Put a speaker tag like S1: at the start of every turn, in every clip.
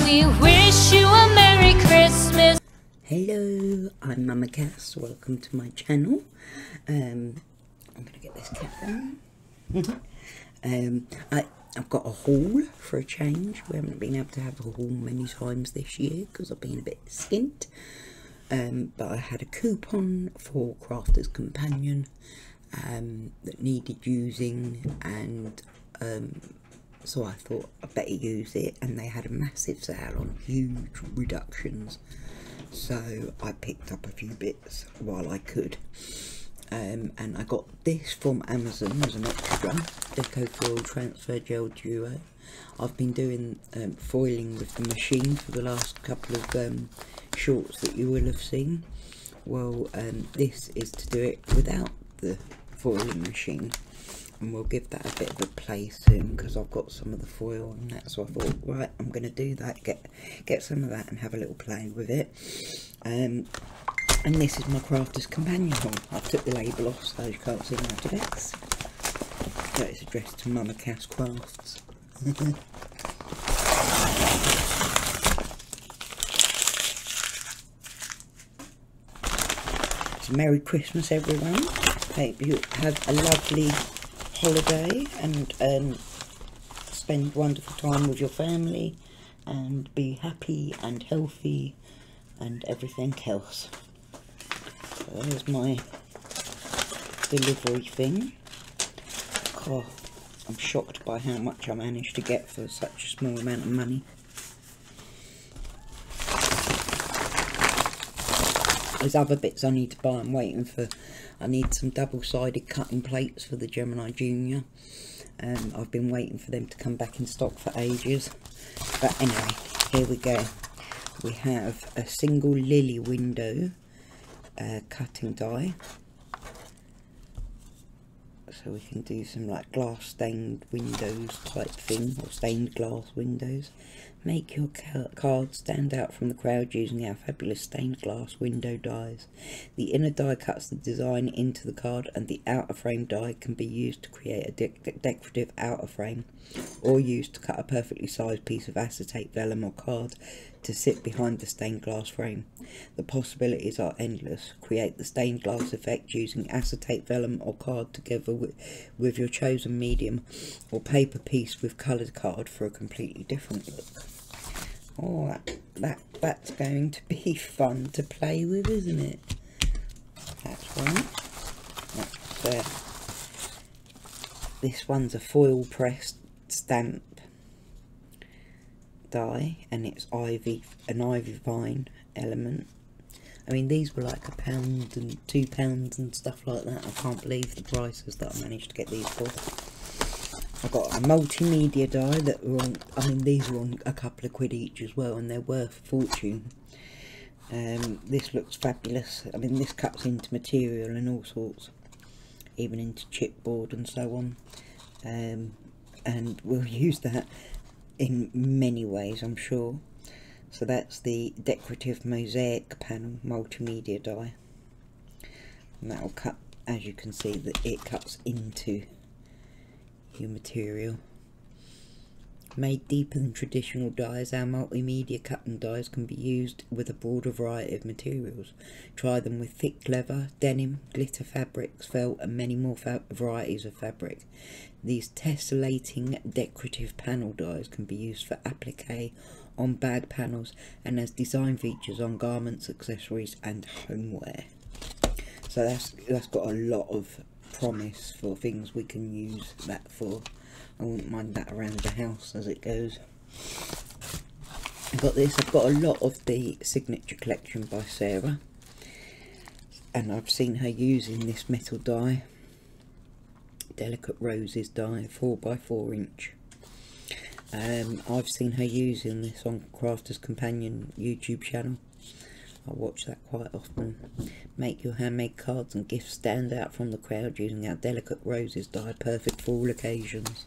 S1: We wish you a Merry Christmas.
S2: Hello, I'm Mama Cass. Welcome to my channel. I'm gonna get this cat down. I've got a haul for a change. We haven't been able to have a haul many times this year because I've been a bit skint. But I had a coupon for Crafter's Companion that needed using, and so I thought I'd better use it, and they had a massive sale on huge reductions, so I picked up a few bits while I could. And I got this from Amazon as an extra, Deco Foil Transfer Gel Duo. I've been doing foiling with the machine for the last couple of shorts that you will have seen. Well, this is to do it without the foiling machine, and we'll give that a bit of a play soon because I've got some of the foil and that, so I thought, right, I'm going to do that, get some of that and have a little play with it. And this is my Crafter's Companion haul. I took the label off so you can't see my address. So it's addressed to Mama Cass Crafts. So Merry Christmas everyone. Hope you have a lovely holiday and spend wonderful time with your family and be happy and healthy and everything else. So there's my delivery thing. Oh, I'm shocked by how much I managed to get for such a small amount of money. There's other bits I need to buy. I'm waiting for, I need some double-sided cutting plates for the Gemini Junior. I've been waiting for them to come back in stock for ages. But anyway, here we go. We have a single lily window cutting die. So we can do some like glass stained windows type thing, or stained glass windows. Make your card stand out from the crowd using our fabulous stained glass window dies. The inner die cuts the design into the card, and the outer frame die can be used to create a decorative outer frame, or used to cut a perfectly sized piece of acetate vellum or card to sit behind the stained glass frame. The possibilities are endless. Create the stained glass effect using acetate vellum or card together with your chosen medium or paper piece with coloured card for a completely different look. Oh, that's going to be fun to play with, isn't it? That's right. This one's a foil pressed stamp die, and it's an ivy vine element. I mean, these were like £1 and £2 and stuff like that. I can't believe the prices that I managed to get these for. I got a multimedia die that were on, I mean, these were on a couple of quid each as well, and they're worth a fortune. This looks fabulous. I mean, this cuts into material and all sorts, even into chipboard and so on. And we'll use that in many ways, I'm sure. So that's the decorative mosaic panel multimedia die, and that will cut, as you can see, that it cuts into your material. Made deeper than traditional dies, our multimedia cutting dies can be used with a broader variety of materials. Try them with thick leather, denim, glitter fabrics, felt and many more varieties of fabric. These tessellating decorative panel dies can be used for applique on bag panels and as design features on garments, accessories and homeware. So that's got a lot of promise for things we can use that for. I wouldn't mind that around the house as it goes. I've got this. I've got a lot of the Signature collection by Sarah, and I've seen her using this metal die, Delicate Roses die, 4x4 inch. I've seen her using this on Crafter's Companion YouTube channel. I watch that quite often. Make your handmade cards and gifts stand out from the crowd using our Delicate Roses die, perfect for all occasions.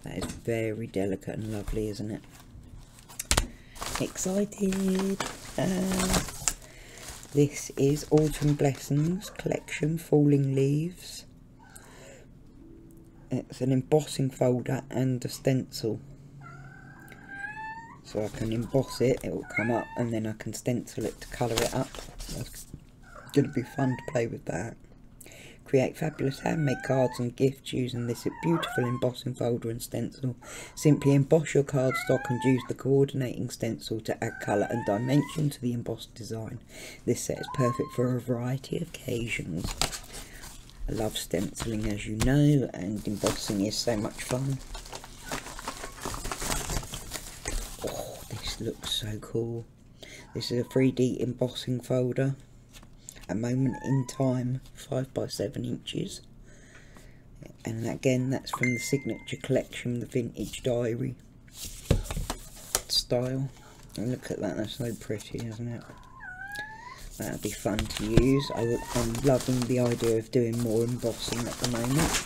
S2: That is very delicate and lovely, isn't it? Excited! This is Autumn Blessings collection, Falling Leaves. It's an embossing folder and a stencil. So I can emboss it, it will come up, and then I can stencil it to colour it up. That's going to be fun to play with that. Create fabulous handmade cards and gifts using this beautiful embossing folder and stencil. Simply emboss your cardstock and use the coordinating stencil to add colour and dimension to the embossed design. This set is perfect for a variety of occasions. I love stenciling, as you know, and embossing is so much fun. Oh, this looks so cool. This is a 3D embossing folder. A moment in time, 5 by 7 inches. And again, that's from the signature collection, the vintage diary style. And look at that, that's so pretty, isn't it? That'll be fun to use. I'm loving the idea of doing more embossing at the moment.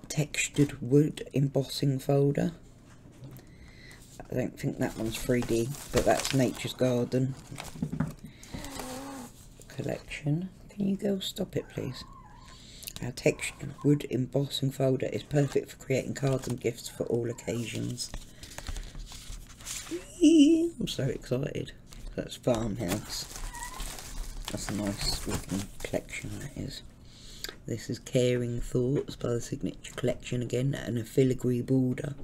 S2: Textured wood embossing folder. I don't think that one's 3D, but that's Nature's Garden collection. Can you go stop it, please? Our textured wood embossing folder is perfect for creating cards and gifts for all occasions. I'm so excited. That's Farmhouse. That's a nice looking collection, that is. This is Caring Thoughts by the Signature Collection again, and a filigree border.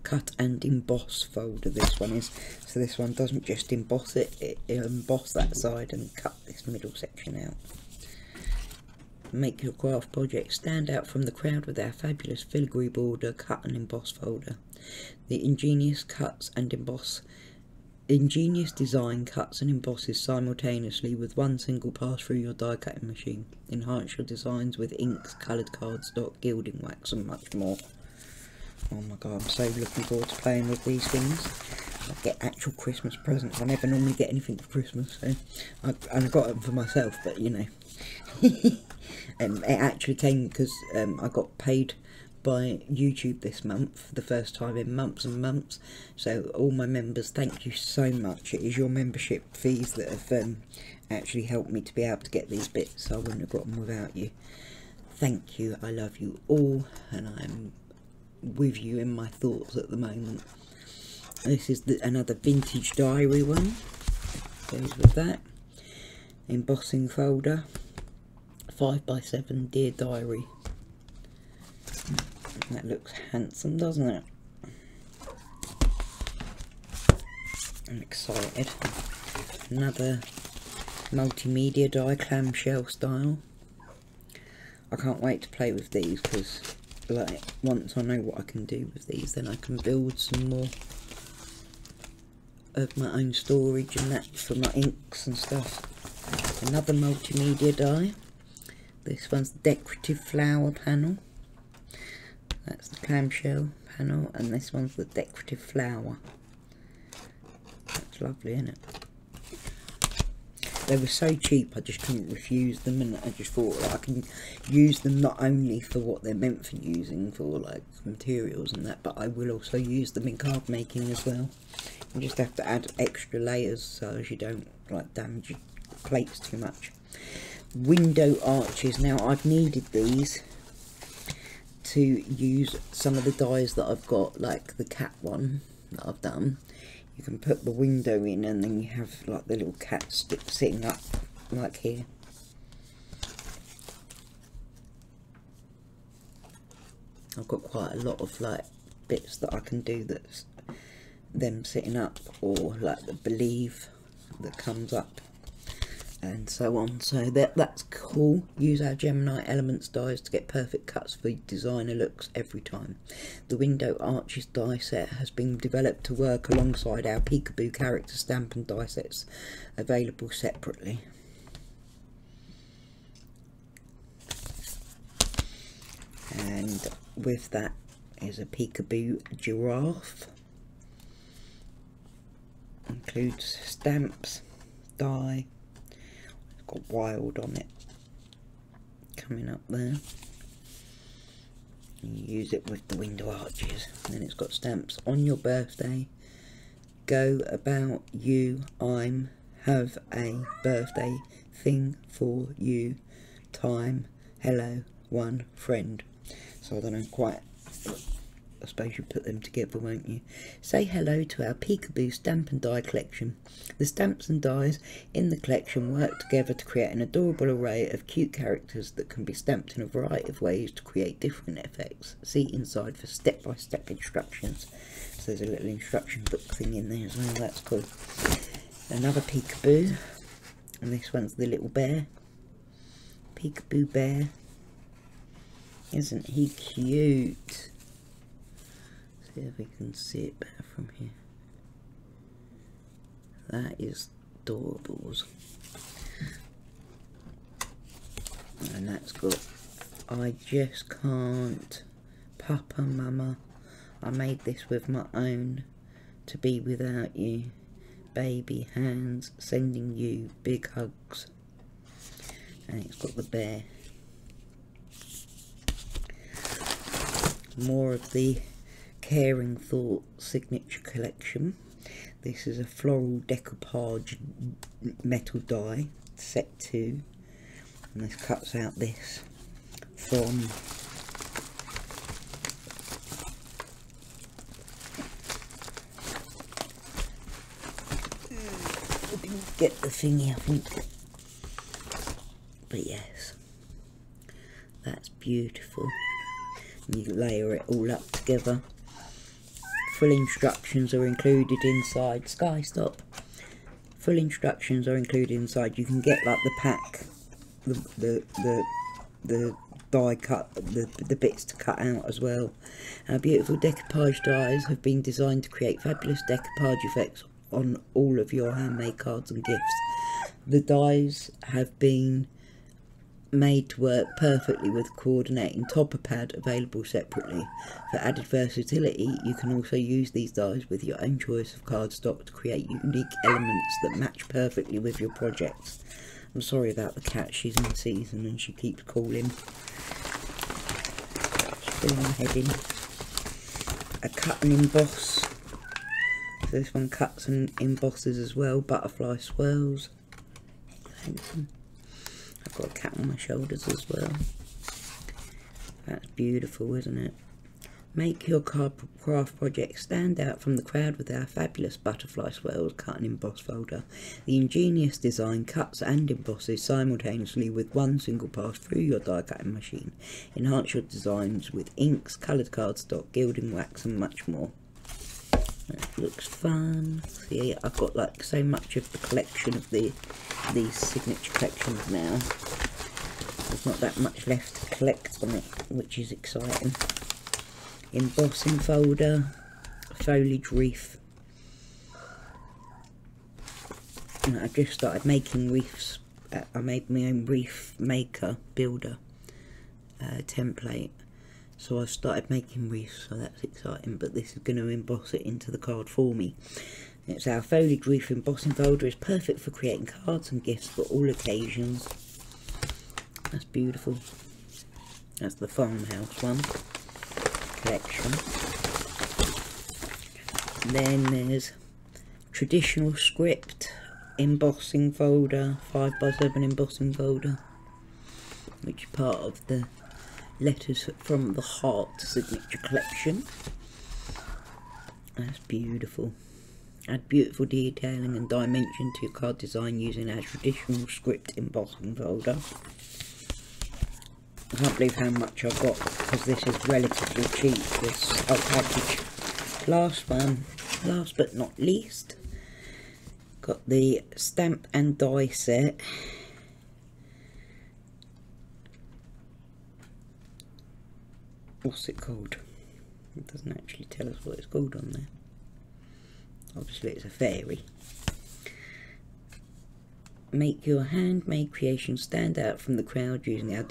S2: Cut and emboss folder this one is. So this one doesn't just emboss it, it'll emboss that side and cut this middle section out. Make your craft project stand out from the crowd with our fabulous filigree border cut and emboss folder. The ingenious design cuts and embosses simultaneously with one single pass through your die cutting machine. Enhance your designs with inks, coloured cardstock, gilding wax and much more. Oh my god, I'm so looking forward to playing with these things. I get actual Christmas presents. I never normally get anything for Christmas, so I got them for myself, but you know. It actually came because I got paid by YouTube this month for the first time in months and months. So all my members, thank you so much. It is your membership fees that have actually helped me to be able to get these bits. I wouldn't have got them without you. Thank you. I love you all, and I'm with you in my thoughts at the moment. This is another vintage diary one. Goes with that. Embossing folder. 5 by 7 Dear Diary. That looks handsome, doesn't it? I'm excited. Another multimedia die, clamshell style. I can't wait to play with these because, like, once I know what I can do with these, then I can build some more of my own storage and that for my inks and stuff. Another multimedia die. This one's the decorative flower panel. That's the clamshell panel, and this one's the decorative flower. That's lovely, isn't it? They were so cheap, I just couldn't refuse them, and I just thought, like, I can use them not only for what they're meant for using, for like materials and that, but I will also use them in card making as well. You just have to add extra layers so as you don't like damage your plates too much. Window arches. Now I've needed these to use some of the dies that I've got, like the cat one that I've done. You can put the window in and then you have like the little cat sitting up like here. I've got quite a lot of like bits that I can do that's them sitting up, or like the believe that comes up and so on. So that's cool. Use our Gemini Elements dies to get perfect cuts for designer looks every time. The Window Arches die set has been developed to work alongside our Peekaboo character stamp and die sets available separately. And with that is a Peekaboo giraffe. Includes stamps, die. Got wild on it coming up there. You use it with the window arches, and then it's got stamps on your birthday, go about you, I'm, have a birthday thing for you, time, hello, one friend. So I don't know quite I suppose you put them together, won't you? Say hello to our Peekaboo stamp and die collection. The stamps and dies in the collection work together to create an adorable array of cute characters that can be stamped in a variety of ways to create different effects. See inside for step-by-step instructions. So there's a little instruction book thing in there as well, that's cool. Another Peekaboo, and this one's the little bear. Peekaboo bear. Isn't he cute? See if we can see it better from here. That is adorable. And that's got I just can't. Papa, Mama, I made this with my own. To be without you. Baby hands, sending you big hugs. And it's got the bear. More of the Caring Thought signature collection. This is a floral decoupage metal die, set 2, and this cuts out this from I didn't get the thingy, I think, but yes, that's beautiful. You layer it all up together. Full instructions are included inside. Sky, stop. Full instructions are included inside. You can get like the pack, the die cut, the bits to cut out as well. Our beautiful decoupage dies have been designed to create fabulous decoupage effects on all of your handmade cards and gifts. The dies have been made to work perfectly with coordinating topper pad available separately. For added versatility, you can also use these dies with your own choice of cardstock to create unique elements that match perfectly with your projects. I'm sorry about the cat, she's in season and she keeps calling. She's doing my head in. A cut and emboss. So this one cuts and embosses as well, butterfly swirls. I've got a cat on my shoulders as well. That's beautiful, isn't it? Make your craft project stand out from the crowd with our fabulous butterfly swirls cut and emboss folder. The ingenious design cuts and embosses simultaneously with one single pass through your die cutting machine. Enhance your designs with inks, coloured cardstock, gilding wax and much more. That looks fun. See, I've got like so much of the collection of these signature collections now. There's not that much left to collect on it, which is exciting. Embossing folder, foliage wreath. And I just started making wreaths. I made my own wreath maker builder template. So I started making wreaths, so that's exciting, but this is going to emboss it into the card for me. It's our foliage wreath embossing folder. It's perfect for creating cards and gifts for all occasions. That's beautiful. That's the farmhouse one collection. Then there's traditional script embossing folder, 5x7 embossing folder, which is part of the Letters from the Heart signature collection. That's beautiful. Add beautiful detailing and dimension to your card design using our traditional script embossing folder. I can't believe how much I got because this is relatively cheap, this whole package. Last one, last but not least, got the stamp and die set. What's it called? It doesn't actually tell us what it's called on there. Obviously it's a fairy. Make your handmade creation stand out from the crowd using our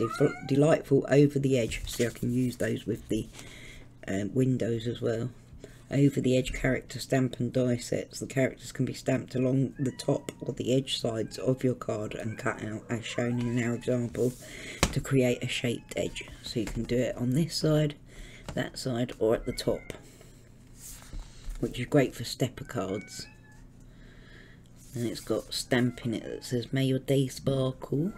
S2: delightful over the edge. See, I can use those with the windows as well. Over the edge character stamp and die sets. The characters can be stamped along the top or the edge sides of your card and cut out as shown in our example to create a shaped edge. So you can do it on this side, that side, or at the top, which is great for stepper cards. And it's got a stamp in it that says may your day sparkle,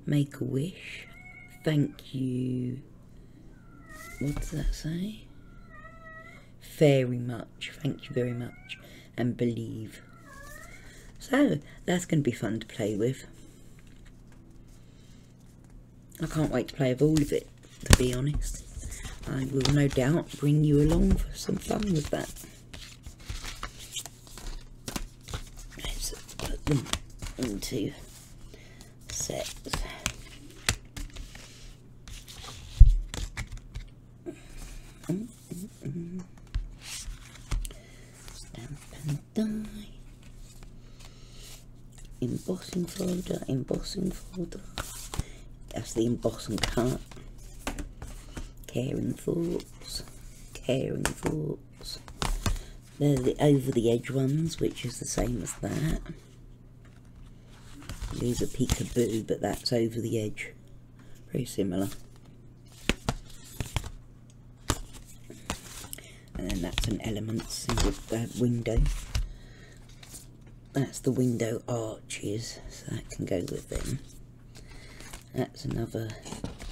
S2: make a wish, thank you. What does that say? very much. Thank you very much. And believe. So, that's going to be fun to play with. I can't wait to play with all of it, to be honest. I will no doubt bring you along for some fun with that. Let's put them into sets. Stamp and die. Embossing folder, embossing folder. That's the embossing cart. Caring thoughts, caring thoughts. They're the over the edge ones, which is the same as that. These are peekaboo, but that's over the edge. Very similar. And then that's an elements in the window. That's the window arches, so that can go with them. That's another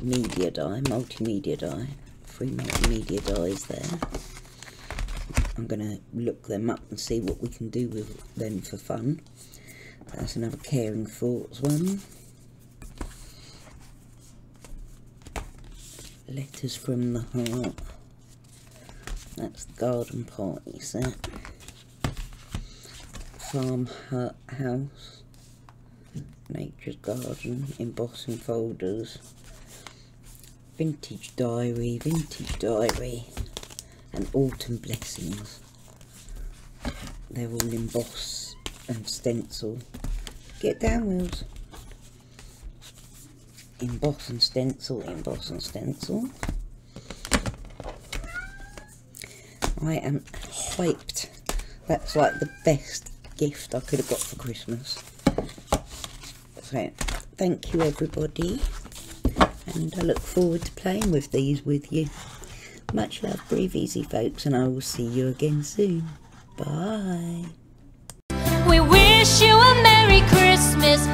S2: media die, multimedia die. 3 multimedia dies there. I'm going to look them up and see what we can do with them for fun. That's another caring thoughts one. Letters from the heart. That's the garden party set. Farm hut house. Nature's garden. Embossing folders. Vintage diary. Vintage diary. And autumn blessings. They're all emboss and stencil. Get down, Wheels. Emboss and stencil. Emboss and stencil. I am hyped. That's like the best gift I could have got for Christmas. So, thank you everybody, and I look forward to playing with these with you. Much love, breathe easy folks, and I will see you again soon. Bye.
S1: We wish you a Merry Christmas.